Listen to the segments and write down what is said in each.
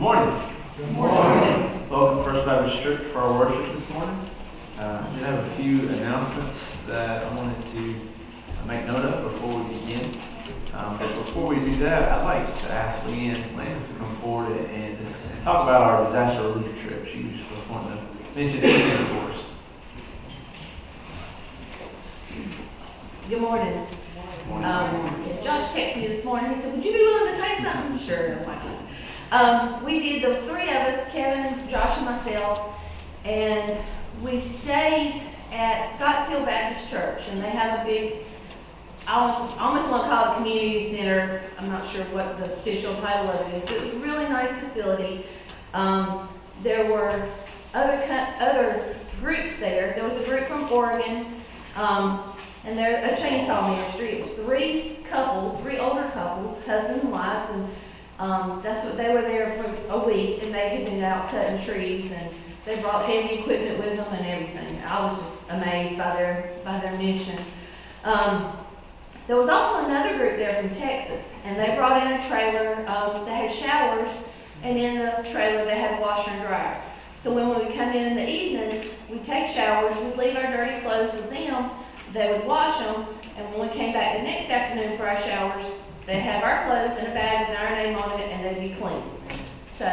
morning. Good morning. Welcome to First Baptist Church for our worship this morning. I did have a few announcements that I wanted to make note of before we begin. But before we do that, I'd like to ask Leanne Lance to come forward and talk about our disaster relief trip. She was wanting to mention a few things for us. Good morning. Josh texted me this morning. He said, "Would you be willing to say something?" Sure, why not? We did, those three of us, Kevin, Josh, and myself, and we stayed at Scottsville Baptist Church, and they have a big, I almost want to call it a community center. I'm not sure what the official title of it is, but it was a really nice facility. There were other groups there. There was a group from Oregon, and they're a chainsaw ministry. It was three older couples, husband and wives, and that's what they were there for a week, and they had been out cutting trees, and they brought heavy equipment with them and everything. I was just amazed by their mission. There was also another group there from Texas, and they brought in a trailer that had showers, and in the trailer they had a washer and dryer. So when we come in the evenings, we take showers, we'd leave our dirty clothes with them, they would wash them, and when we came back the next afternoon for our showers, they'd have our clothes in a bag with our name on it, and they'd be clean. So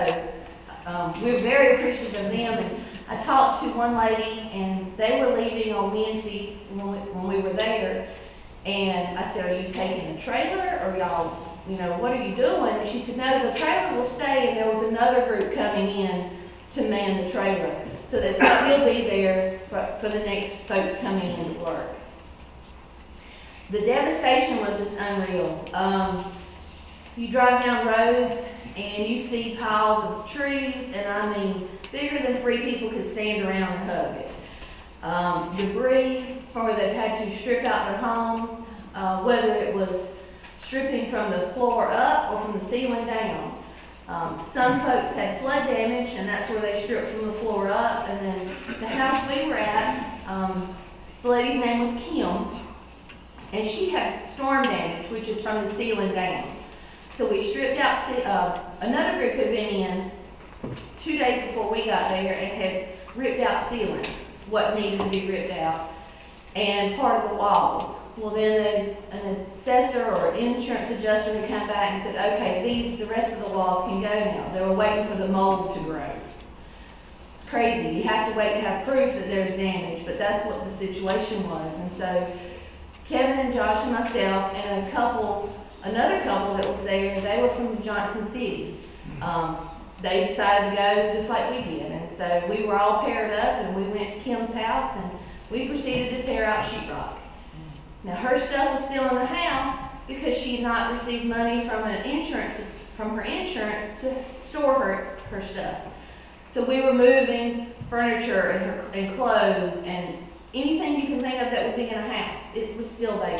we were very appreciative of them, and I talked to one lady, and they were leaving on Wednesday when we were there, and I said, "Are you taking the trailer, or y'all, what are you doing?" And she said, "No, the trailer will stay," and there was another group coming in to man the trailer, so that we'll still be there for the next folks coming in to work. The devastation was just unreal. You drive down roads and you see piles of trees, and I mean, bigger than three people could stand around and hug it. Debris, where they've had to strip out their homes, whether it was stripping from the floor up or from the ceiling down. Some folks had flood damage, and that's where they stripped from the floor up. And then the house we were at, the lady's name was Kim, and she had storm damage, which is from the ceiling down. So we stripped out, another group had been in 2 days before we got there and had ripped out ceilings, what needed to be ripped out, and part of the walls. Well, then an assessor or insurance adjuster had come back and said, "Okay, the rest of the walls can go now." They were waiting for the mold to grow. It's crazy. You have to wait to have proof that there's damage, but that's what the situation was. And so Kevin and Josh and myself and another couple that was there, they were from Johnson City. They decided to go just like we did. And so we were all paired up, and we went to Kim's house, and we proceeded to tear out sheetrock. Now her stuff was still in the house because she had not received money from her insurance to store her stuff. So we were moving furniture and clothes and anything you can think of that would be in a house. It was still there.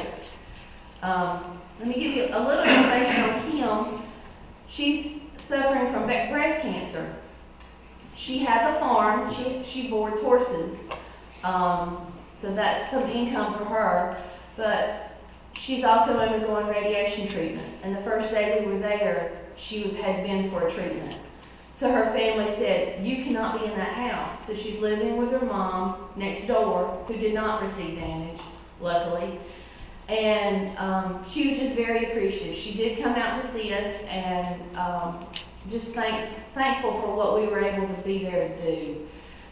Let me give you a little information on Kim. She's suffering from breast cancer. She has a farm. She boards horses. So that's some income for her. But she's also undergoing radiation treatment. And the first day we were there, she had been for a treatment. So her family said, "You cannot be in that house." So she's living with her mom next door, who did not receive damage, luckily. And she was just very appreciative. She did come out to see us, and just thankful for what we were able to be there to do.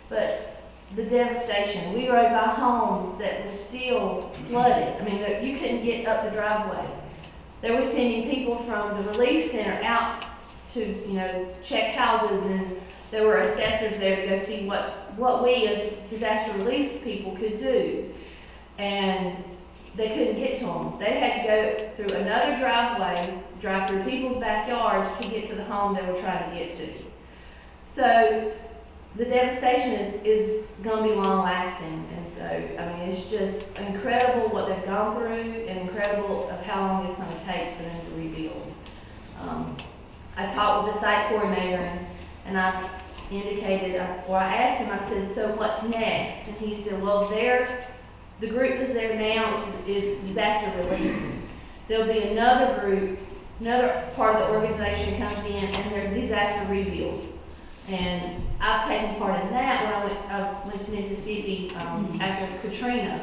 But the devastation, we rode by homes that were still flooded. I mean, you couldn't get up the driveway. They were sending people from the relief center out to, check houses, and there were assessors there to go see what we as disaster relief people could do. And they couldn't get to them. They had to go through another driveway, drive through people's backyards to get to the home they were trying to get to. So the devastation is going to be long lasting. And so, I mean, it's just incredible what they've gone through, and incredible of how long it's going to take for them to rebuild. I talked with the site coordinator, and I asked him, I said, "So what's next?" And he said, "Well, the group that's there now is disaster relief. There'll be another group another part of the organization comes in and their disaster rebuild. And I've taken part in that when I went to Mississippi after Katrina,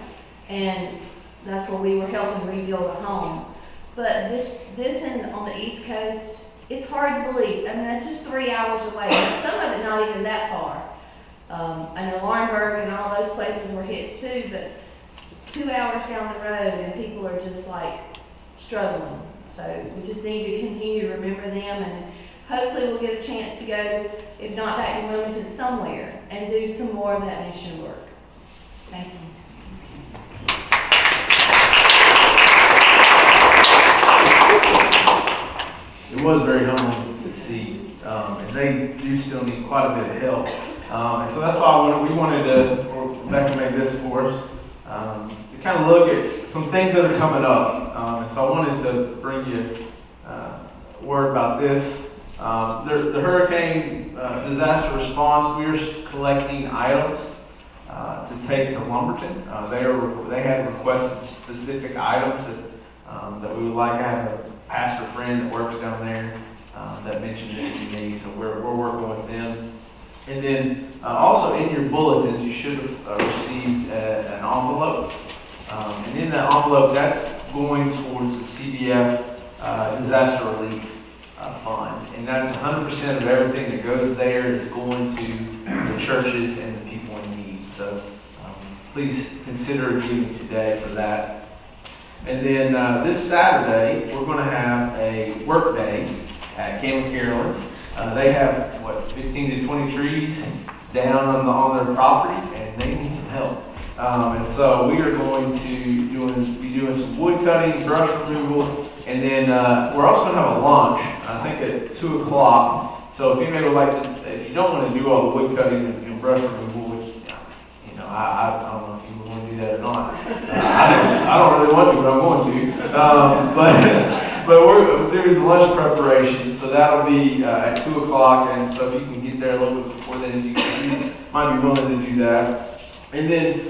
and that's where we were helping rebuild a home. But on the East Coast, it's hard to believe. I mean, that's just 3 hours away. Some of it not even that far. I know Laurinburg and all those places were hit too, but 2 hours down the road and people are just like struggling. So we just need to continue to remember them, and hopefully we'll get a chance to go, if not back to Wilmington, somewhere and do some more of that mission work. Thank you. It was very humbling to see, and they do still need quite a bit of help. And so that's why we wanted to, or Rebecca made this for us, to kind of look at some things that are coming up. And so I wanted to bring you a word about this. The hurricane disaster response, we're collecting items to take to Lumberton. They had requested specific items that we would like. I have a pastor friend that works down there that mentioned this to me, so we're working with them. And then also in your bulletins, you should have received an envelope. And in that envelope, that's going towards the CBF disaster relief fund. And that's 100% of everything that goes there is going to the churches and the people in need. So please consider giving today for that. And then this Saturday, we're going to have a work day at Cam and Carolyn's. They have, 15 to 20 trees down on their property, and they need some help. And so we are going to be doing some wood cutting, brush removal, and then we're also going to have a lunch, I think at 2 o'clock. So if anybody would like to, if you don't want to do all the wood cutting and brush removal, which, I don't know if you would want to do that or not. I don't really want to, but I'm going to. But we're doing the lunch preparation, so that'll be at 2 o'clock, and so if you can get there a little bit before then, you might be willing to do that. And then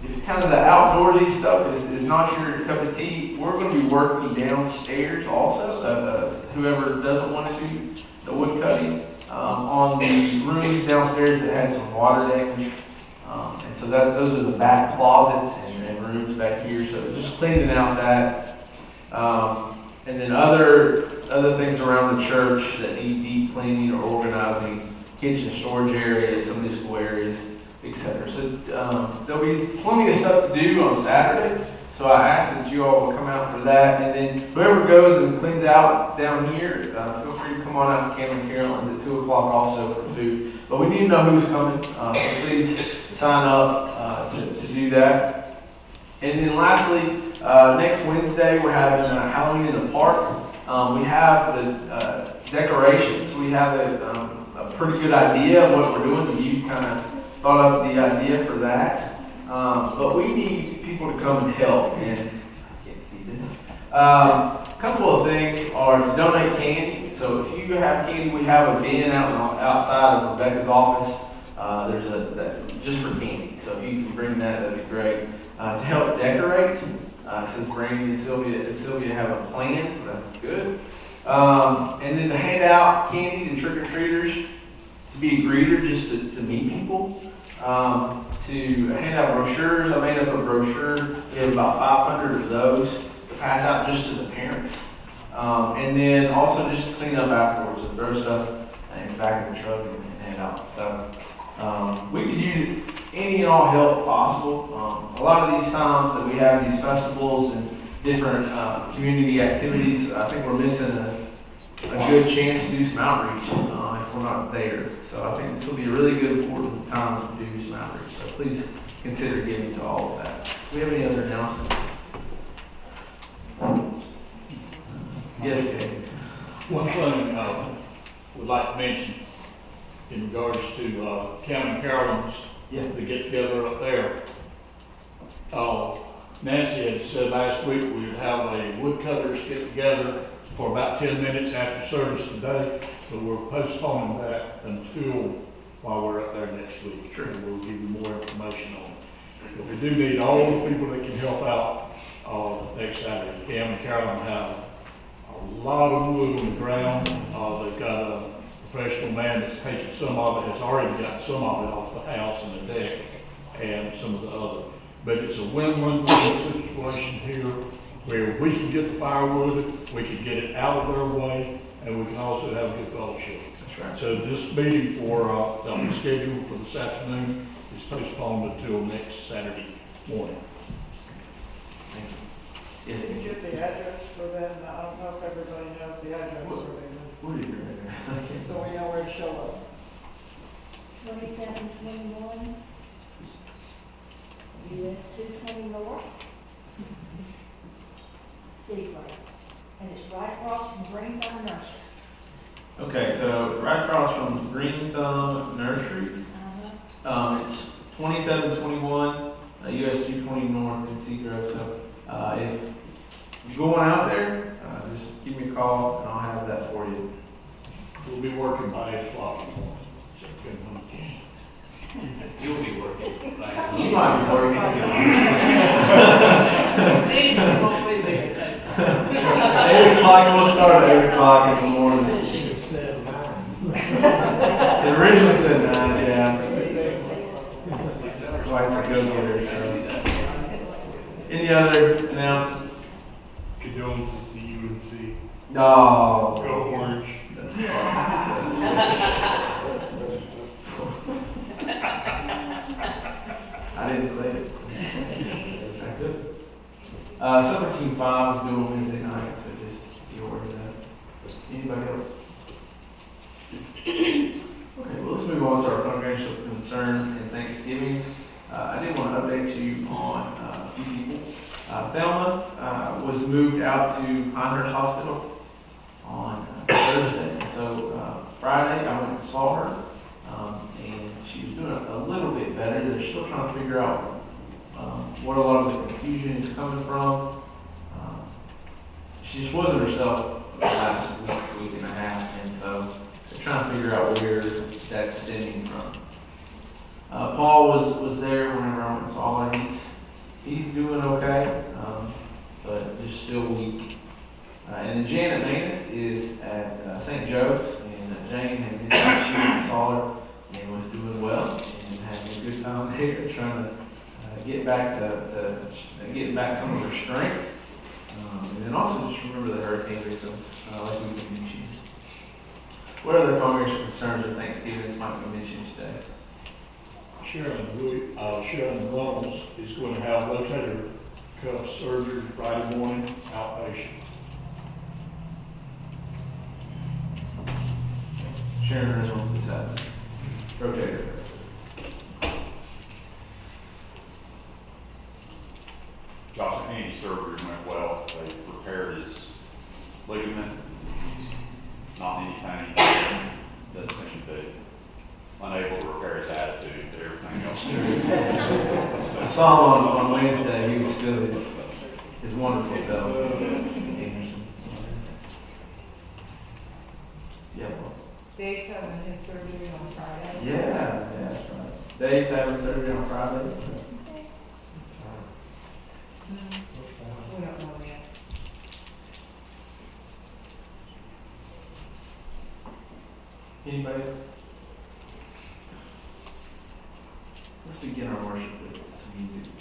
if kind of the outdoorsy stuff is not your cup of tea, we're going to be working downstairs also, whoever doesn't want to do the wood cutting, on the rooms downstairs that had some water damage. And so those are the back closets and rooms back here, so just cleaning out that. And then other things around the church that need deep cleaning or organizing, kitchen storage areas, some musical areas, etc. So there'll be plenty of stuff to do on Saturday. So I ask that you all will come out for that. And then whoever goes and cleans out down here, feel free to come on out to Cam and Carolyn's at 2 o'clock also for food. But we need to know who's coming, so please sign up to do that. And then lastly, next Wednesday, we're having Halloween in the park. We have the decorations. We have a pretty good idea of what we're doing. The youth kind of thought up the idea for that. But we need people to come and help. And I can't see this. A couple of things are to donate candy. So if you have candy, we have a bin outside of Rebecca's office. There's just for candy. So if you can bring that, that'd be great. To help decorate. It says Brandy and Sylvia have a plan, so that's good. And then to hand out candy to trick-or-treaters, to be a greeter, just to meet people. To hand out brochures. I made up a brochure. We have about 500 of those to pass out just to the parents. And then also just to clean up afterwards and throw stuff back in the truck and hand out. So we could use any and all help possible. A lot of these times that we have these festivals and different community activities, I think we're missing a good chance to do some outreach if we're not there. So I think this will be a really good, important time to do some outreach. So please consider giving to all of that. Do we have any other announcements? Yes, Dave. One thing I would like to mention in regards to Cam and Carolyn's, the get together up there. Nancy had said last week we would have a woodcutters get together for about 10 minutes after service today, but we're postponing that until while we're up there next week. Sure. And we'll give you more information on it. But we do need all the people that can help out next Saturday. Cam and Carolyn have a lot of wood on the ground. They've got a professional man that's taken some of it, has already got some of it off the house and the deck and some of the other. But it's a win-win situation here where we can get the firewood, we can get it out of their way, and we can also have a good fellowship. That's right. So this meeting that was scheduled for this afternoon is postponed until next Saturday morning. Thank you. Yes, Can you get the address for them? I don't know if everybody knows the address for them, what are you doing there? so we know where to show up. 2721 US 220 North, City Road, and it's right across from Green Thumb Nursery. Okay, so right across from Green Thumb Nursery, it's 2721 US 220 North in Seagrove. So if you're going out there, just give me a call and I'll have that for you. We'll be working by 8 o'clock in the morning. So come. You'll be working. You might be working. These won't be there. 8 o'clock, we'll start at 8 o'clock in the morning. It originally said 9, yeah. Quite a go-getter, so. Any other announcements? Condolences to UNC. No. Go Orange. That's fine. I didn't say it. I could. Summer Team 5 is due on Wednesday night, so just be aware of that. Anybody else? Okay, well, let's move on to our congregational concerns and Thanksgivings. I did want to update you on a few people. Thelma was moved out to Pinehurst Hospital on Thursday. And so Friday I went and saw her, and she was doing a little bit better. They're still trying to figure out what a lot of the confusion is coming from. She just wasn't herself the last week and a half, and so they're trying to figure out where that's stemming from. Paul was there whenever I went and saw her. He's doing okay, but just still weak. And then Janet Manus is at St. Joe's, and Jane had mentioned she went and saw her and was doing well and having a good time there, trying to get back getting back some of her strength. And then also just remember the hurricane victims, like we mentioned. What other congregational concerns or Thanksgivings might be mentioned today? Sharon Runnels is going to have rotator cuff surgery Friday morning, outpatient. Sharon Reynolds is having rotator. Josh and Andy's surgery went well. They repaired his ligament. He's not in any pain. Doesn't seem to be unable to repair his attitude, but everything else is I saw him on Wednesday. He was still his wonderful self. Anderson. Yeah. Well, Dave's having his surgery on Friday. yeah, that's right. Dave's having surgery on Friday. So. We don't know yet. Anybody else? Let's begin our worship with some music.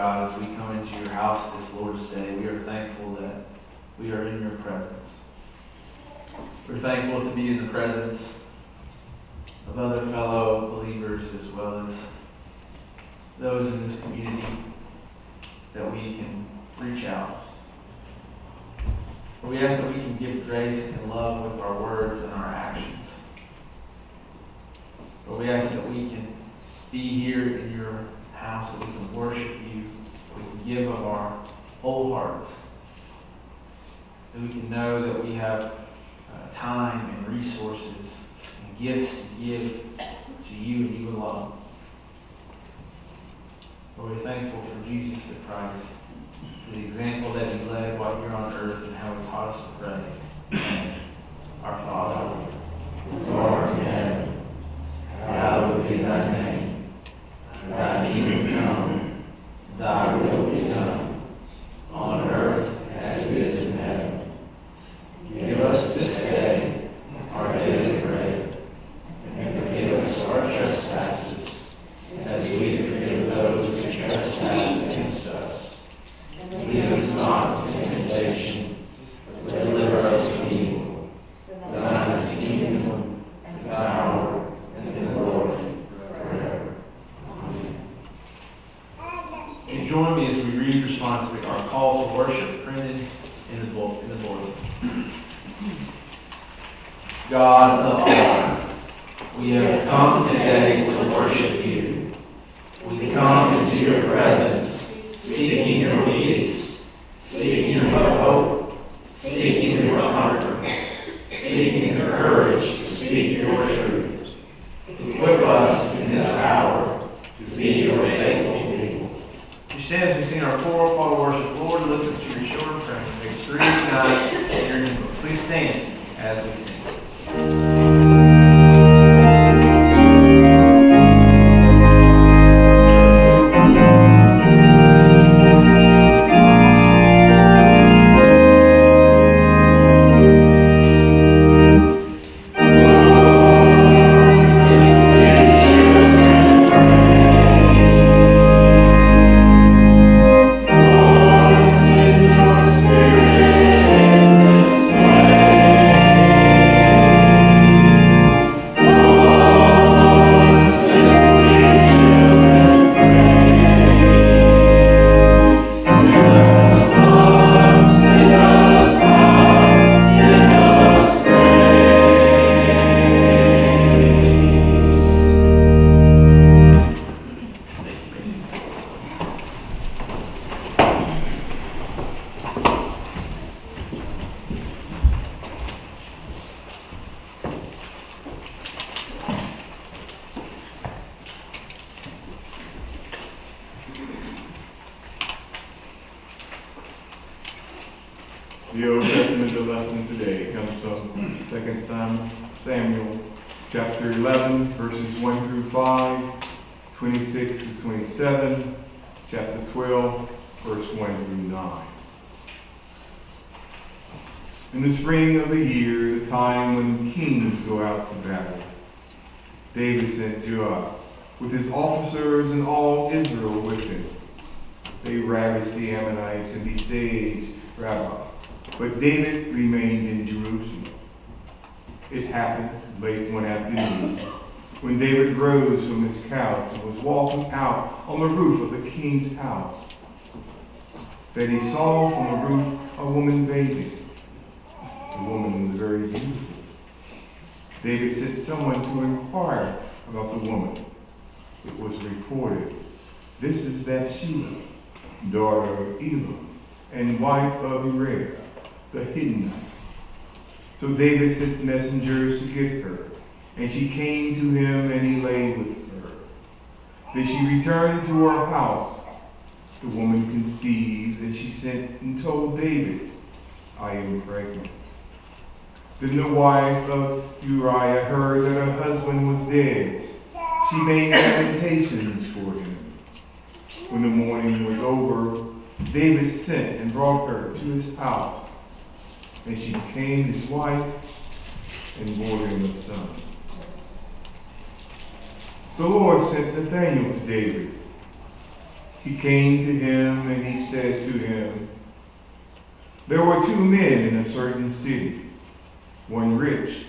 God, as we come into your house this Lord's Day, we are thankful that we are in your presence. We're thankful to be in the presence of other fellow believers as well as those in this community that we can reach out. We ask that we can give grace and love with our words and our actions. But we ask that we can be here in your house, that we can worship you, that we can give of our whole hearts, that we can know that we have time and resources and gifts to give to you and you alone. Lord, we're thankful for Jesus the Christ, for the example that he led while here on earth and how he taught us to pray. Our Father, who art in heaven, hallowed be thy name. Thy kingdom come, thy will be done, on earth as it is in heaven. Give us this day our daily bread, and forgive us our trespasses, as we forgive those who trespass against us. Lead us not into temptation, but deliver us from evil. For thine is the kingdom, and the power, and the glory, forever. Amen. And join me as we read responsibly our call to worship printed in the bulletin. God of all, we have come today to worship you. We come into your presence, seeking your peace, seeking your hope, seeking your comfort, seeking the courage to speak your truth. Equip us in this hour to be your faithful people. You stand as we sing our choral call to worship. Lord, listen to your children praying. Page 389 in your hymn books. Please stand as we sing. The Old Testament lesson today comes from 2 Samuel chapter 11, verses 1 through 5, 26 through 27, chapter 12, verse 1 through 9. In the spring of the year, the time when kings go out to battle, David sent Joab with his officers and all Israel with him. They ravaged the Ammonites and besieged Rabbah. But David remained in Jerusalem. It happened late one afternoon when David rose from his couch and was walking out on the roof of the king's house that he saw from the roof a woman bathing. The woman was very beautiful. David sent someone to inquire about the woman. It was reported, "This is Bathsheba, daughter of Elah, and wife of Uriah, the Hittite." So David sent messengers to get her, and she came to him, and he lay with her. Then she returned to her house. The woman conceived, and she sent and told David, "I am pregnant." Then the wife of Uriah heard that her husband was dead. She made lamentations for him. When the mourning was over, David sent and brought her to his house, and she became his wife and bore him a son. The Lord sent Nathanael to David. He came to him and he said to him, there were two men in a certain city, one rich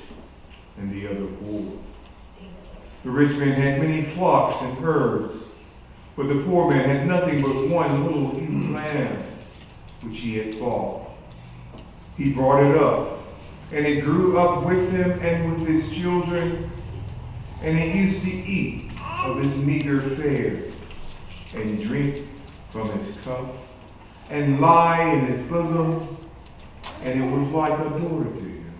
and the other poor. The rich man had many flocks and herds, but the poor man had nothing but one little ewe lamb, which he had bought. He brought it up, and it grew up with him and with his children, and it used to eat of his meager fare, and drink from his cup, and lie in his bosom, and it was like a daughter to him.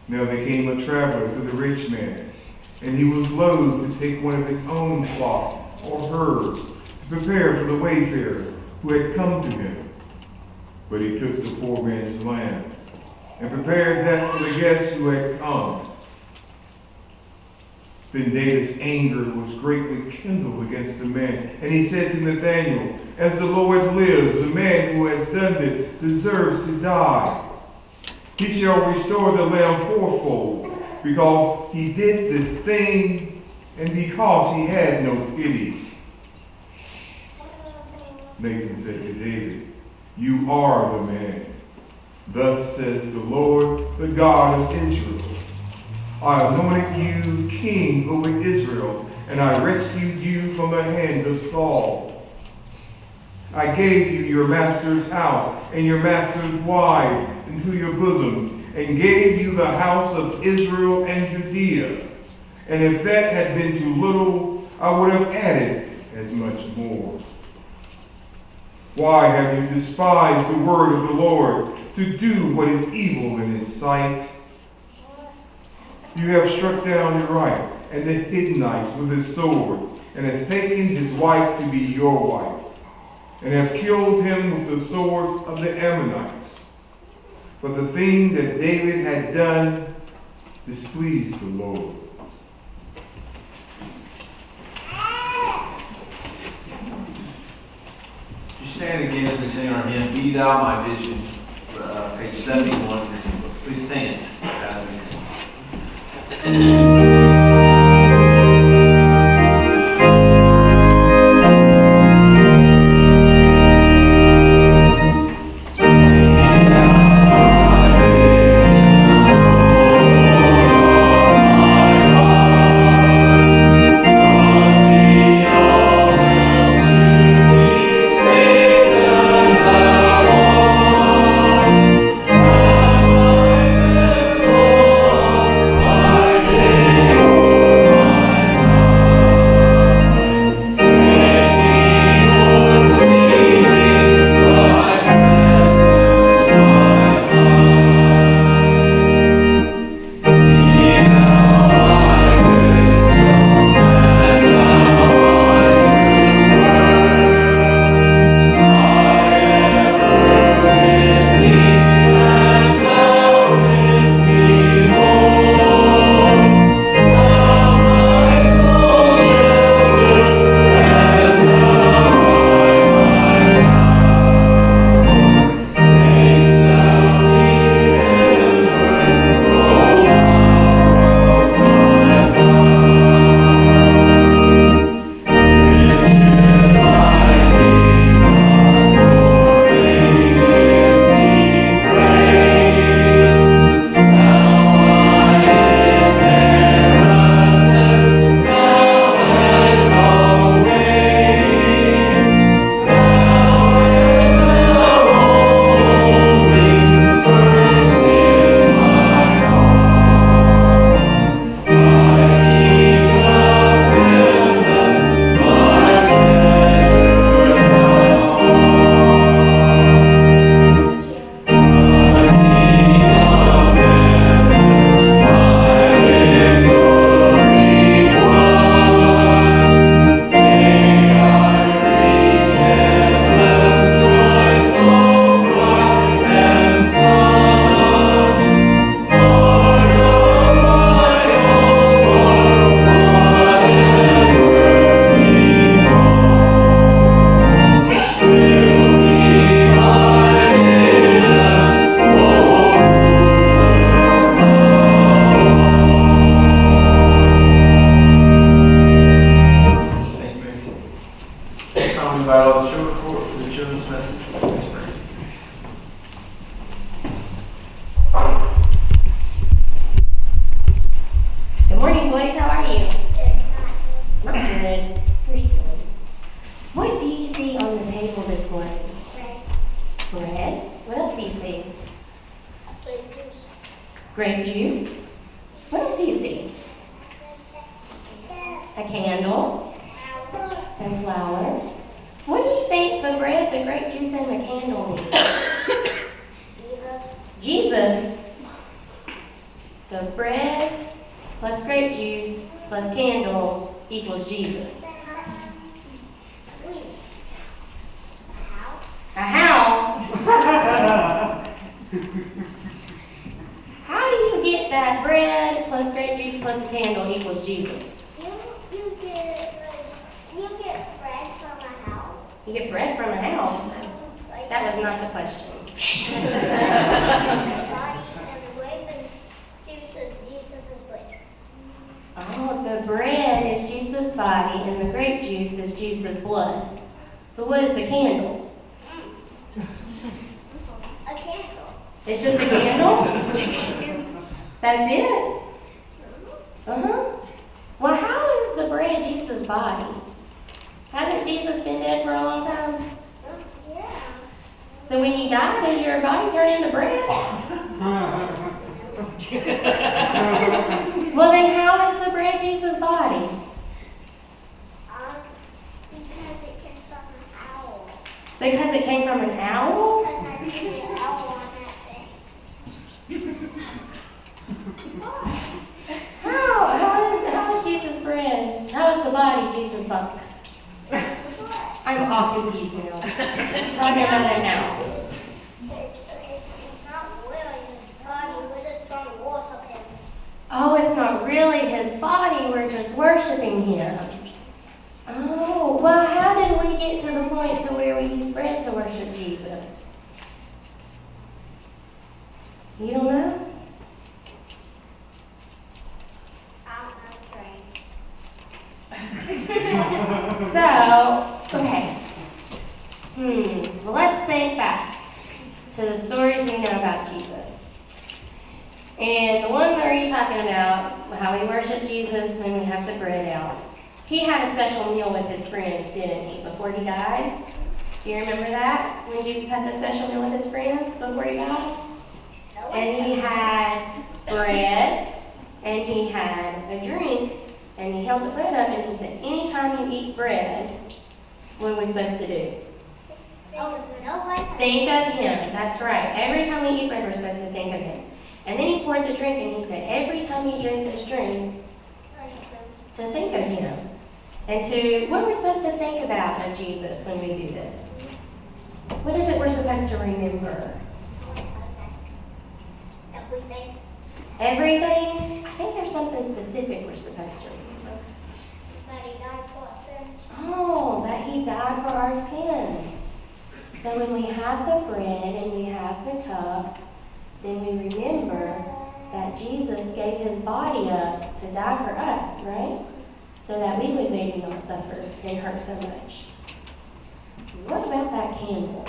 Now there came a traveler to the rich man, and he was loath to take one of his own flock or herds to prepare for the wayfarer who had come to him. But he took the poor man's lamb and prepared that for the guest who had come. Then David's anger was greatly kindled against the man, and he said to Nathanael, as the Lord lives, the man who has done this deserves to die. He shall restore the lamb fourfold, because he did this thing, and because he had no pity. Nathan said to David, you are the man. Thus says the Lord, the God of Israel. I anointed you king over Israel, and I rescued you from the hand of Saul. I gave you your master's house and your master's wife into your bosom, and gave you the house of Israel and Judea. And if that had been too little, I would have added as much more. Why have you despised the word of the Lord to do what is evil in his sight? You have struck down Uriah and the Hittite with his sword, and has taken his wife to be your wife, and have killed him with the sword of the Ammonites. But the thing that David had done displeased the Lord. You stand again as we sing our hymn, Be Thou My Vision, page 71. Please stand as we sing. grape juice. What else do you see? A candle and flowers. What do you think the bread, the grape juice, and the candle mean? Jesus. So bread plus grape juice plus candle equals Jesus. A house? How do you get that bread plus grape juice plus a candle equals Jesus? You get bread from a house. You get bread from a house? That was not the question. Oh, the bread is Jesus' body and the grape juice is Jesus' blood. So what is the candle? A candle. It's just a candle? That's it? Uh-huh. Well, how is the bread Jesus' body? Hasn't Jesus been dead for a long time? Yeah. So when you die, does your body turn into bread? Well, then how is the bread Jesus' body? Because it came from an owl. Because it came from an owl? Because I see the owl on that thing. How is Jesus bread? How is the body Jesus' body? I'm all confused now. Talking about it now. It's not really his body. We're just trying to worship him. Oh, it's not really his body. We're just worshiping him. Oh, well, how did we get to the point to where we use bread to worship Jesus? You don't know? I'm trained. So, okay. Well, let's think back to the stories we know about Jesus. And the ones that are you talking about, how we worship Jesus when we have the bread out. He had a special meal with his friends, didn't he, before he died? Do you remember that? When Jesus had the special meal with his friends before he died? And he had bread, and he had a drink, and he held the bread up, and he said, anytime you eat bread, what are we supposed to do? Think of him. That's right. Every time we eat bread, we're supposed to think of him. And then he poured the drink, and he said, every time you drink this drink, to think of him. And what are we supposed to think about of Jesus when we do this? What is it we're supposed to remember? Everything. Everything? I think there's something specific we're supposed to remember. That he died for our sins. Oh, that he died for our sins. So when we have the bread and we have the cup, then we remember that Jesus gave his body up to die for us, right? So that we would maybe not suffer and hurt so much. So what about that candle?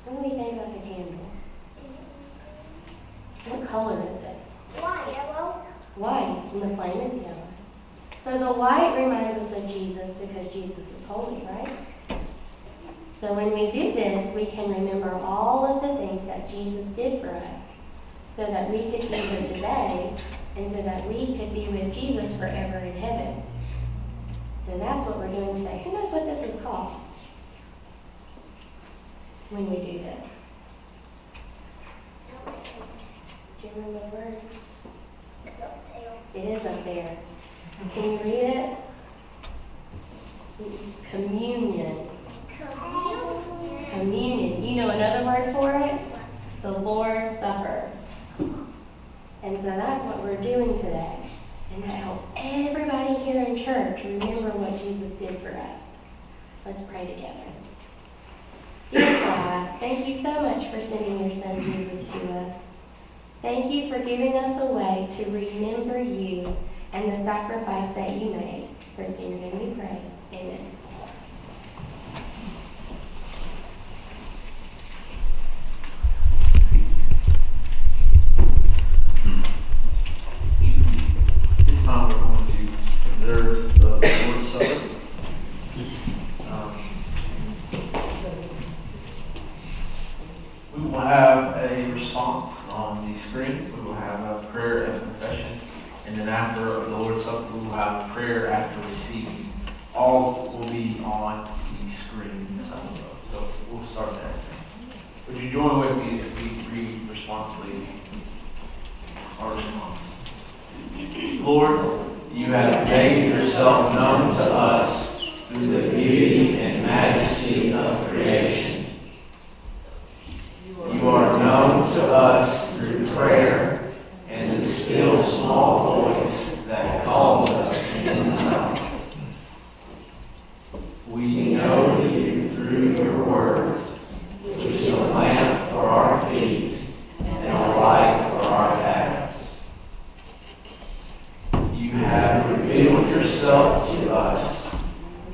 What do we think about the candle? What color is it? Why, yellow? White, and the flame is yellow. So the white reminds us of Jesus because Jesus was holy, right? So when we do this, we can remember all of the things that Jesus did for us so that we could be here today and so that we could be with Jesus forever in heaven. So that's what we're doing today. Who knows what this is called when we do this? Do you remember the word? It is up there. Can you read it? Communion. Communion. You know another word for it? The Lord's Supper. And so that's what we're doing today. And that helps everybody here in church remember what Jesus did for us. Let's pray together. Dear God, thank you so much for sending your son Jesus to us. Thank you for giving us a way to remember you and the sacrifice that you made. For it's in your name we pray. Amen. This time we're going to observe the Lord's Supper. screen, we will have a prayer and confession. And then after the Lord's Supper, we will have prayer after receiving. All will be on the screen. So we'll start there. Would you join with me as we read responsibly our response? Lord, you have made yourself known to us through the beauty and majesty of creation. You are known to us through prayer and the still small voice that calls us in the night. We know you through your word, which is a lamp for our feet and a light for our paths. You have revealed yourself to us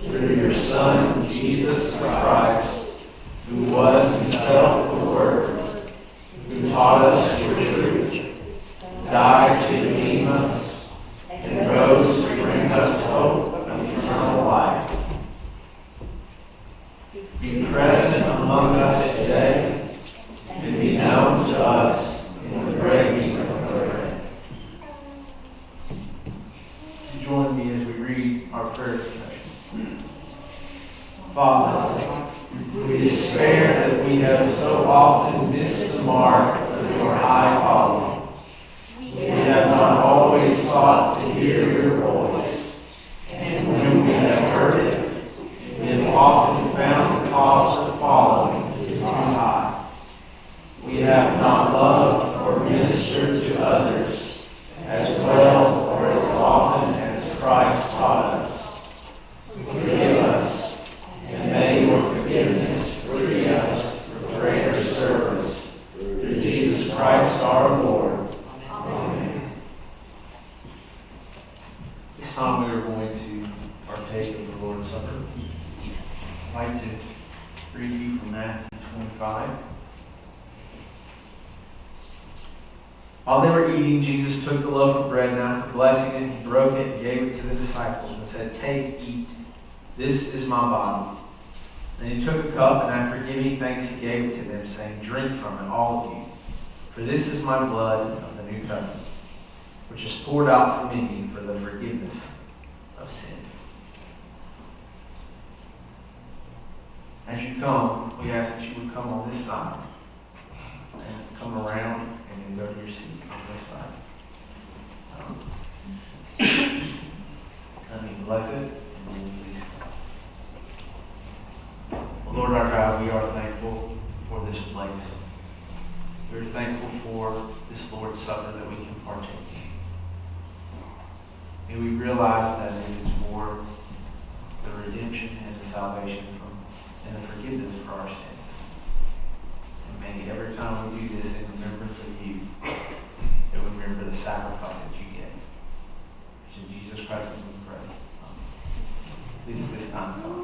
through your Son, Jesus Christ, who was himself the Word, who taught us your truth, died to redeem us, and rose to bring us hope of eternal life. Be present among us today, and be known to us in the breaking of the bread. Join me as we read our prayer confession. Father, we despair that we have so often missed the mark of your high calling. We have not always sought to hear your voice, and when we have heard it, we have often found the cost of following too high. We have not loved or ministered to others as well or as often as Christ taught us. Forgive us, and may your forgiveness free us for greater service through Jesus Christ our Lord. Amen. This time we are going to partake of the Lord's Supper. I'd like to read you from Matthew 25. While they were eating, Jesus took the loaf of bread, and after blessing it, he broke it and gave it to the disciples and said, "Take, eat. This is my body." Then he took a cup, and after giving thanks, he gave it to them, saying, "Drink from it, all of you. For this is my blood of the new covenant, which is poured out for many for the forgiveness of sins." As you come, we ask that you would come on this side and come around and then go to your seat on this side. Bless it, and then please come. Well, Lord our God, we are thankful for this place. We're thankful for this Lord's Supper that we can partake in. And we realize that it is for the redemption and the salvation and the forgiveness for our sins. And may every time we do this in remembrance of you, that we remember the sacrifice that you gave. It's in Jesus Christ that we pray. Please at this time come.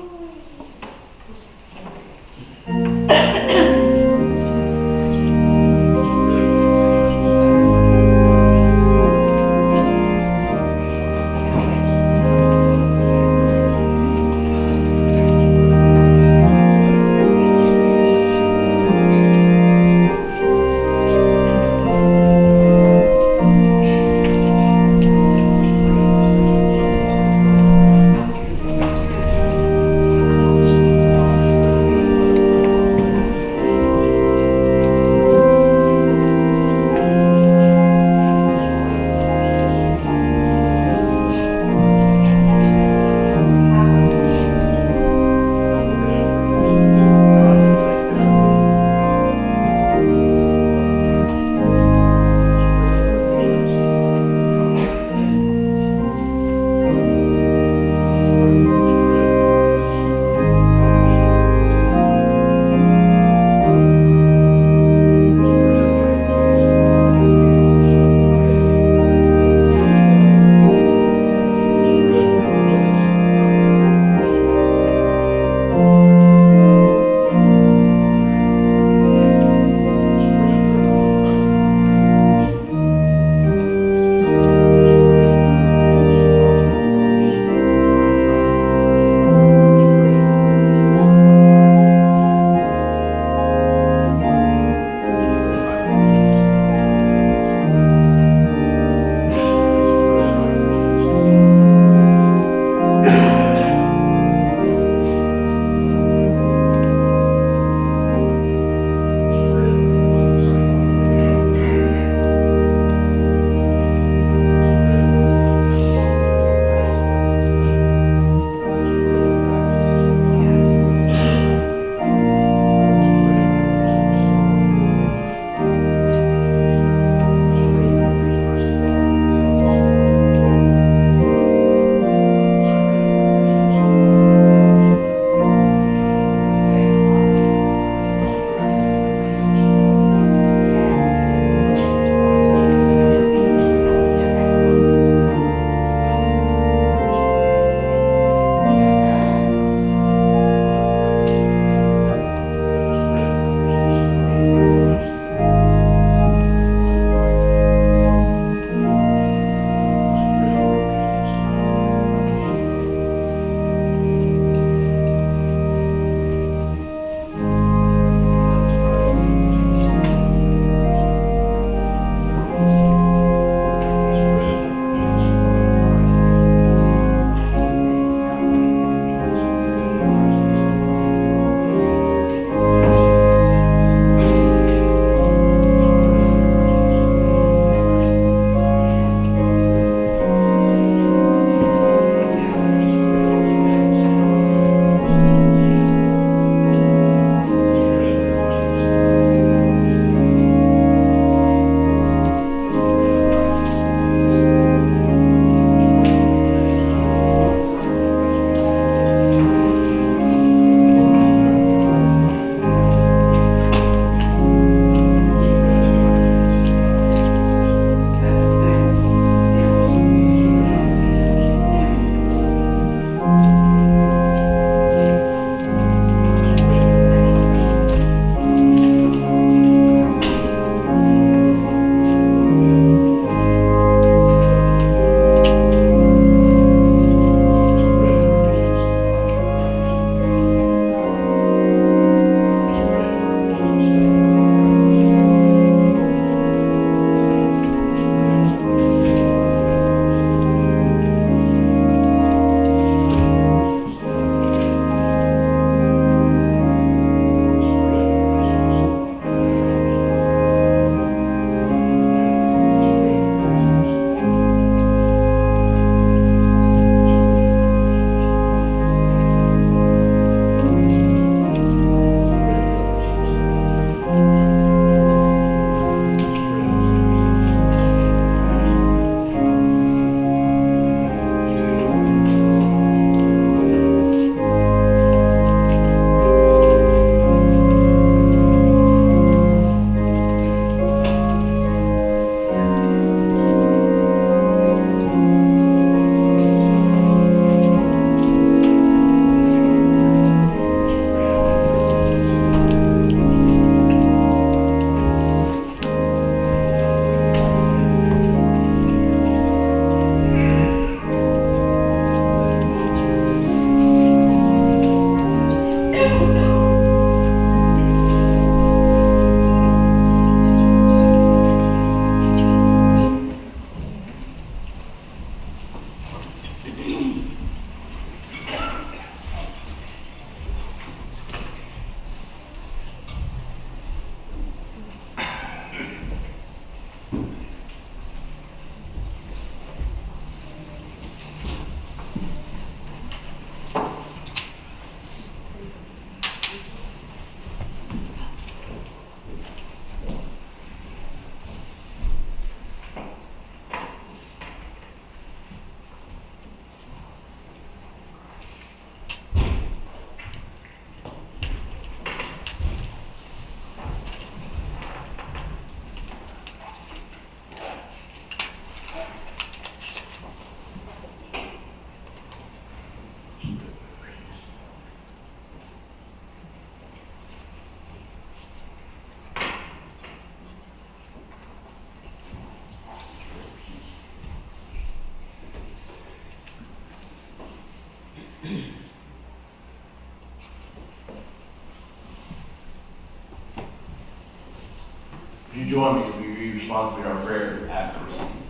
you join me as we read responsibly our prayer after receiving?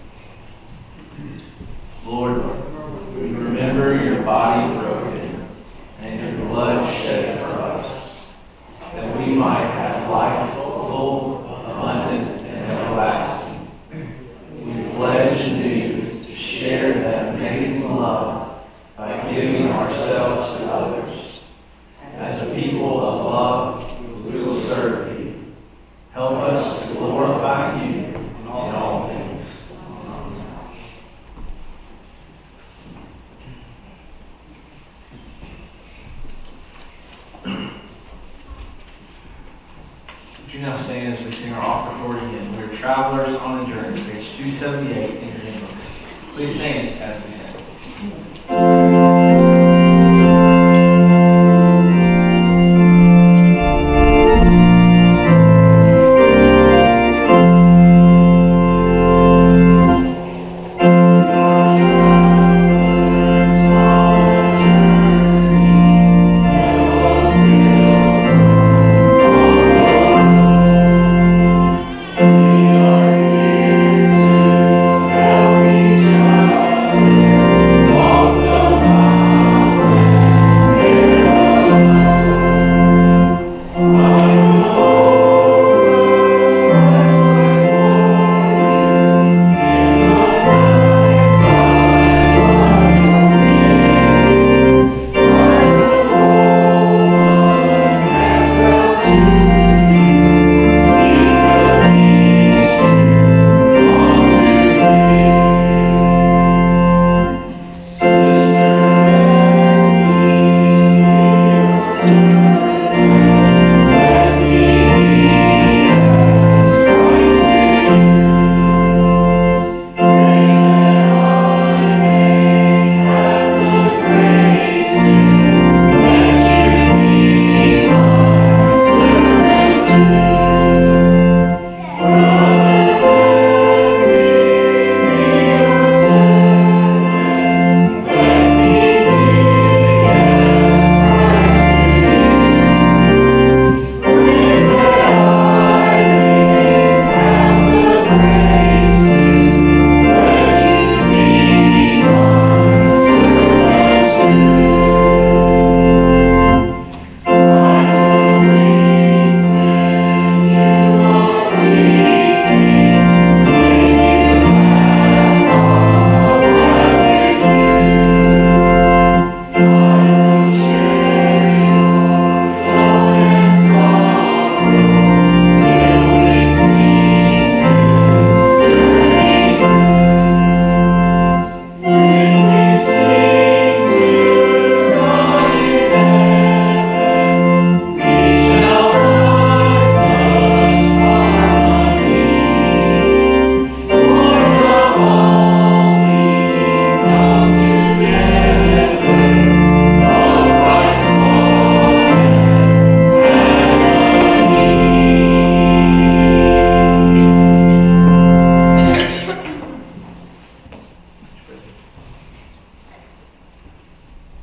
Lord, we remember your body broken and your blood shed for us, that we might have life full, abundant, and everlasting. We pledge anew to share that amazing love by giving ourselves to others. As a people of love, we will serve you. Help us to glorify you in all things. Would you now stand as we sing our offertory hymn? We are travelers on a journey, page 278 in your hymn books. Please stand as we sing.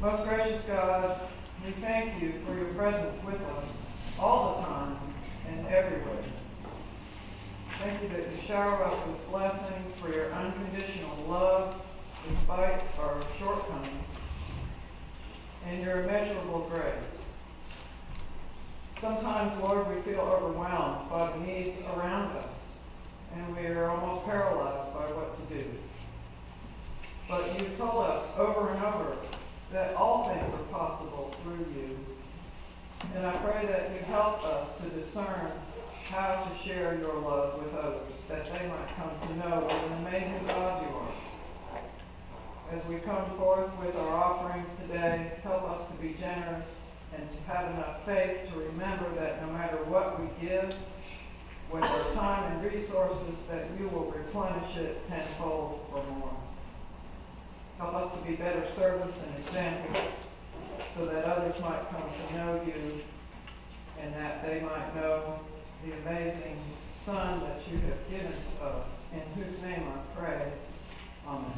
Most gracious God, we thank you for your presence with us all the time and everywhere. Thank you that you shower us with blessings for your unconditional love despite our shortcomings and your immeasurable grace. Sometimes, Lord, we feel overwhelmed by the needs around us, and we are almost paralyzed by what to do. But you've told us over and over that all things are possible through you. And I pray that you help us to discern how to share your love with others, that they might come to know what an amazing God you are. As we come forth with our offerings today, help us to be generous and to have enough faith to remember that no matter what we give, with our time and resources, that you will replenish it tenfold or more. Help us to be better servants and examples so that others might come to know you and that they might know the amazing Son that you have given to us, in whose name I pray. Amen.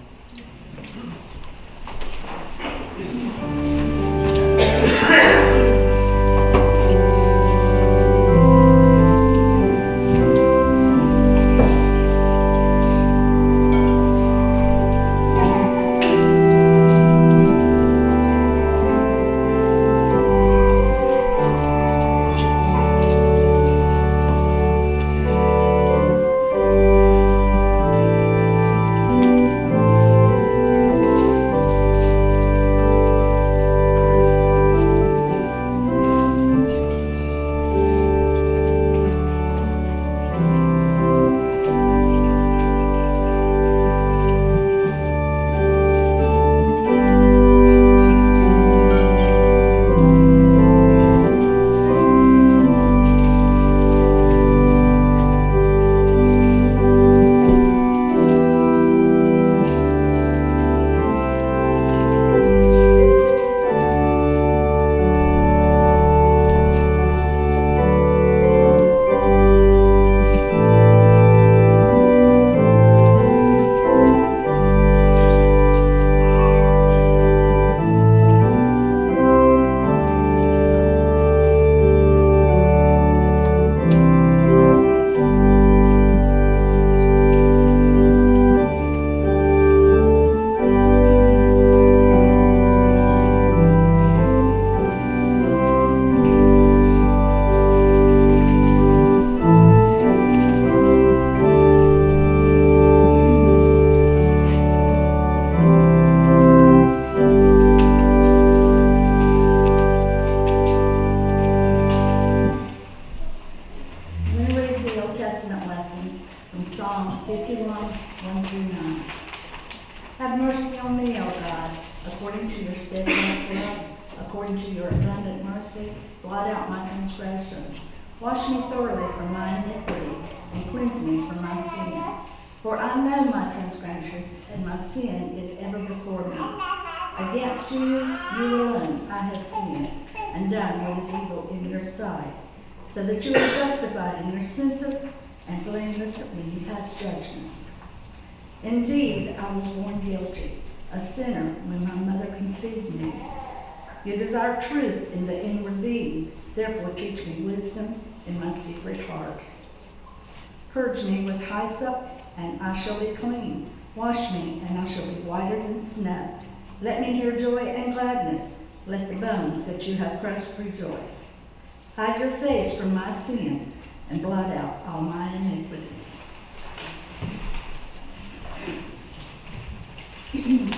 steadfast love, according to your abundant mercy, blot out my transgressions. Wash me thoroughly from my iniquity, and cleanse me from my sin. For I know my transgressions, and my sin is ever before me. Against you alone, I have sinned, and done what is evil in your sight, so that you are justified in your sentence, and blameless when you pass judgment. Indeed, I was born guilty, a sinner when my mother conceived me. You desire truth in the inward being, therefore teach me wisdom in my secret heart. Purge me with hyssop, and I shall be clean. Wash me, and I shall be whiter than snow. Let me hear joy and gladness. Let the bones that you have crushed rejoice. Hide your face from my sins, and blot out all my iniquities. Lead me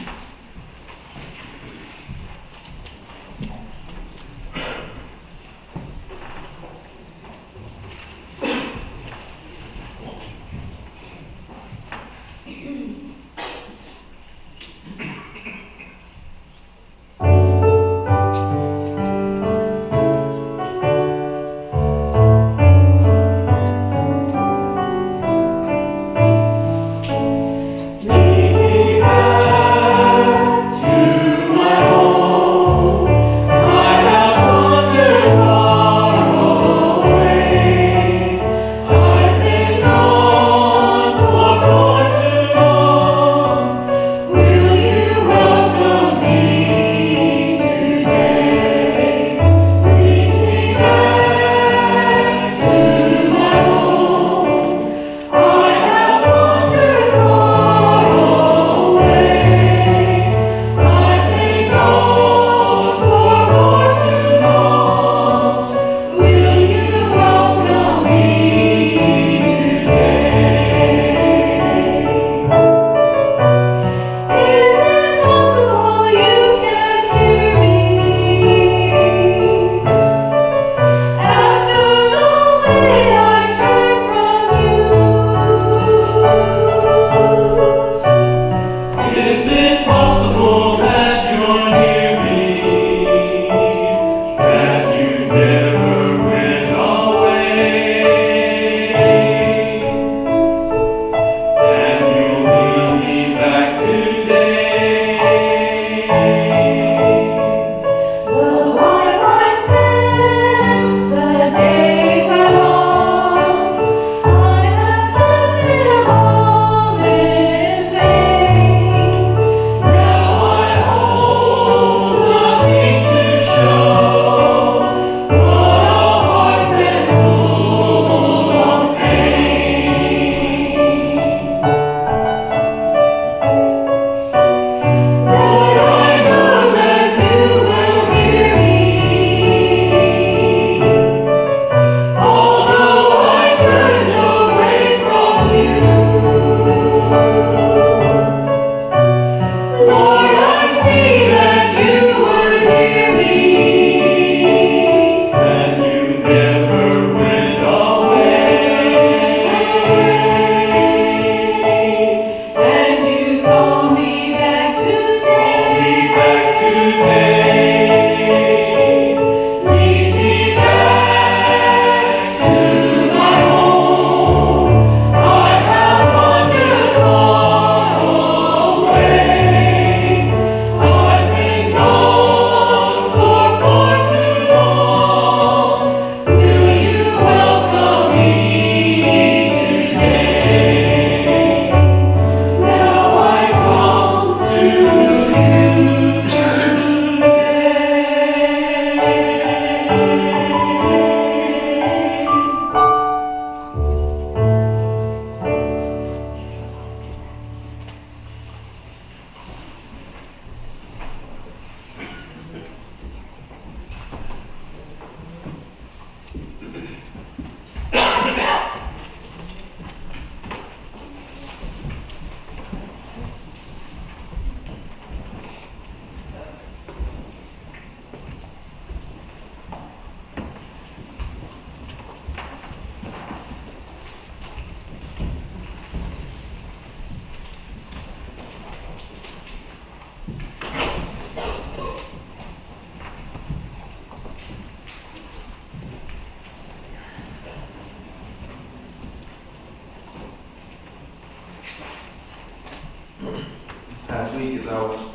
past week as I was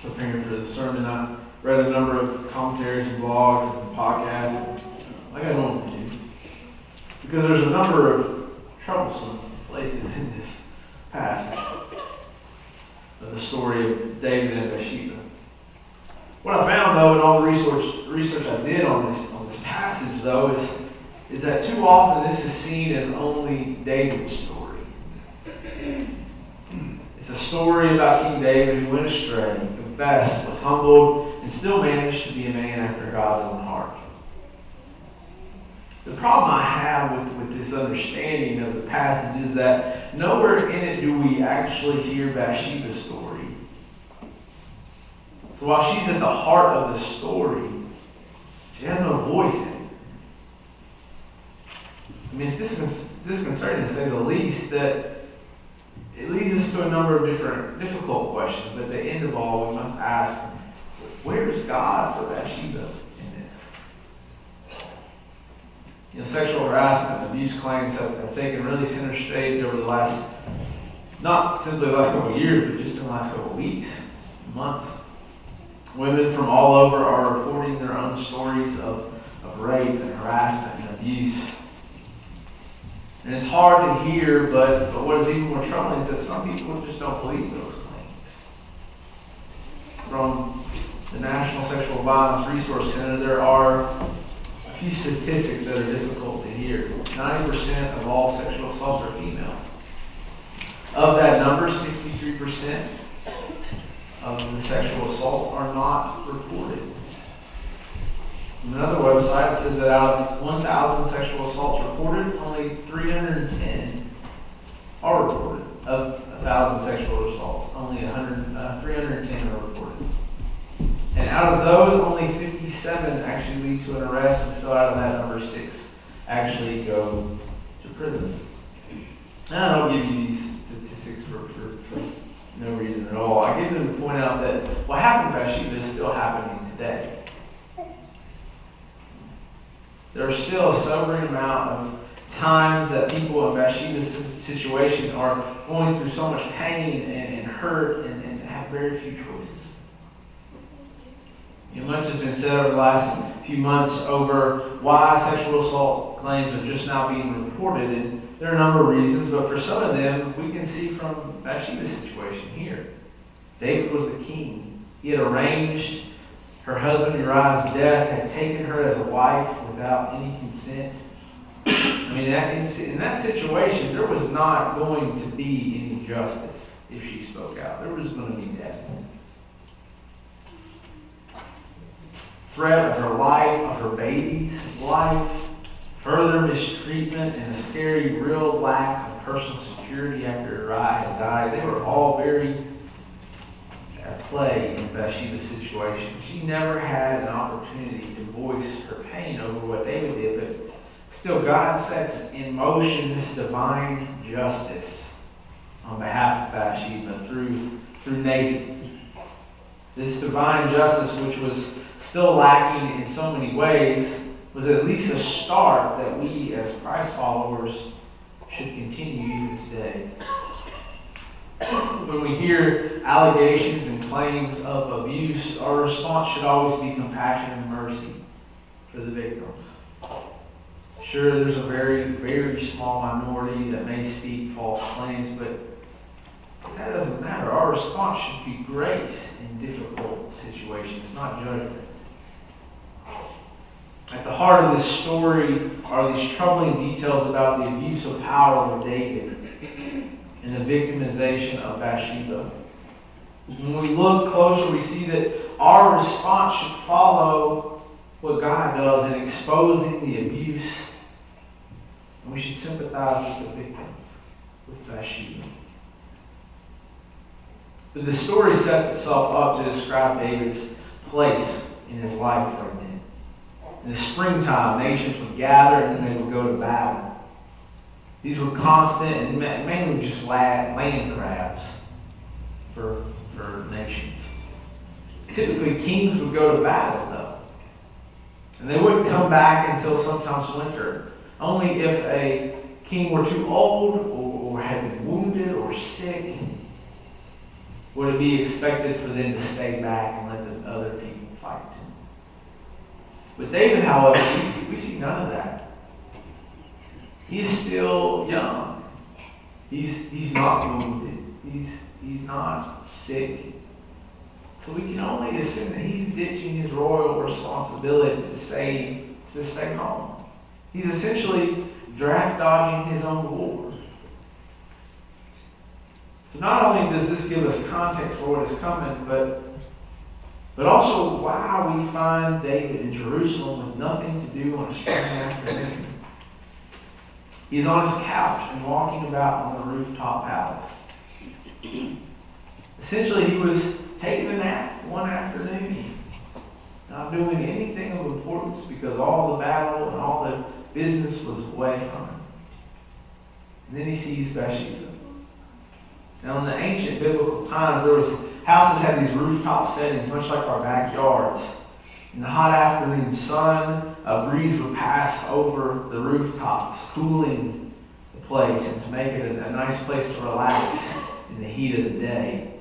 preparing for the sermon. I read a number of commentaries and blogs and podcasts, like I normally do, because there's a number of troublesome places in this passage of the story of David and Bathsheba. What I found, though, in all the research I did on this passage, though, is that too often this is seen as only David's story. It's a story about King David who went astray, confessed, was humbled, and still managed to be a man after God's own heart. The problem I have with this understanding of the passage is that nowhere in it do we actually hear Bathsheba's story. So while she's at the heart of the story, she has no voice in it. I mean, it's disconcerting to say the least that it leads us to a number of different difficult questions, but at the end of all, we must ask, where's God for Bathsheba in this? You know, sexual harassment and abuse claims have taken really center stage over the last, not simply the last couple of years, but just in the last couple of weeks, months. Women from all over are reporting their own stories of rape and harassment and abuse. And it's hard to hear, but what is even more troubling is that some people just don't believe those claims. From the National Sexual Violence Resource Center, there are a few statistics that are difficult to hear. 90% of all sexual assaults are female. Of that number, 63% of the sexual assaults are not reported. From another website, it says that out of 1,000 sexual assaults reported, only 310 are reported. Of 1,000 sexual assaults, only 310 are reported. And out of those, only 57 actually lead to an arrest, and still out of that number, 6 actually go to prison. And I don't give you these statistics for no reason at all. I give them to point out that what happened to Bathsheba is still happening today. There's still a sobering amount of times that people in Bathsheba's situation are going through so much pain and hurt and have very few choices. You know, much has been said over the last few months over why sexual assault claims are just now being reported, and there are a number of reasons, but for some of them, we can see from Bathsheba's situation here. David was the king. He had arranged her husband Uriah's death, had taken her as a wife without any consent. I mean, in that situation, there was not going to be any justice if she spoke out. There was going to be death. Threat of her life, of her baby's life, further mistreatment, and a scary real lack of personal security after Uriah had died. They were all very at play in Bathsheba's situation. She never had an opportunity to voice her pain over what David did, but still God sets in motion this divine justice on behalf of Bathsheba through Nathan. This divine justice, which was still lacking in so many ways, was at least a start that we as Christ followers should continue even today. When we hear allegations and claims of abuse, our response should always be compassion and mercy for the victims. Sure, there's a very, very small minority that may speak false claims, but that doesn't matter. Our response should be grace in difficult situations, not judgment. At the heart of this story are these troubling details about the abuse of power with David and the victimization of Bathsheba. When we look closer, we see that our response should follow what God does in exposing the abuse. And we should sympathize with the victims, with Bathsheba. But the story sets itself up to describe David's place in his life right then. In the springtime, nations would gather and then they would go to battle. These were constant and mainly just land grabs for nations. Typically, kings would go to battle, though. And they wouldn't come back until sometimes winter. Only if a king were too old or had been wounded or sick would it be expected for them to stay back and let the other people fight? With David, however, we see none of that. He's still young. He's not wounded. He's not sick. So we can only assume that he's ditching his royal responsibility to stay home. He's essentially draft dodging his own war. So not only does this give us context for what is coming, but also why we find David in Jerusalem with nothing to do on a spring afternoon. He's on his couch and walking about on the rooftop palace. Essentially, he was taking a nap one afternoon, not doing anything of importance because all the battle and all the business was away from him. And then he sees Bathsheba. Now, in the ancient biblical times, houses had these rooftop settings, much like our backyards. In the hot afternoon sun, a breeze would pass over the rooftops, cooling the place and to make it a nice place to relax in the heat of the day.